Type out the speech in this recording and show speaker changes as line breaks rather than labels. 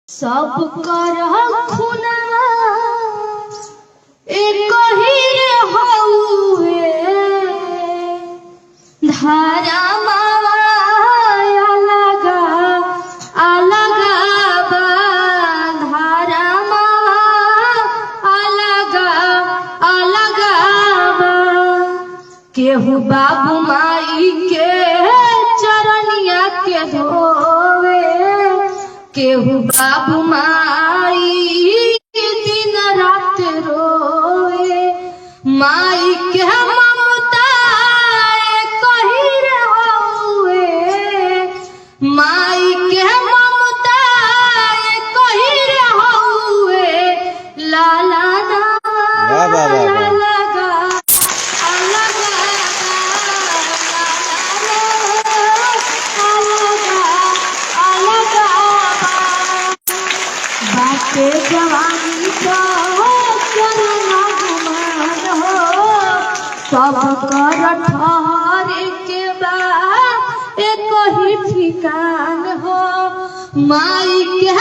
सब कर खुनवा एक ही हउए धारा मावा अलग अलग बा धारा मावा अलग अलग बा केहू बाबू माई के चरनिया के धोवे केहू बाबू माई दिन रात रोए माई के ममता कही रहुए माई के ममता कही रहुए लाला ना लगा बाटे जवानी का करना गुमान हो सब कर ठहरे के बाद एक ही ठिकान हो माई के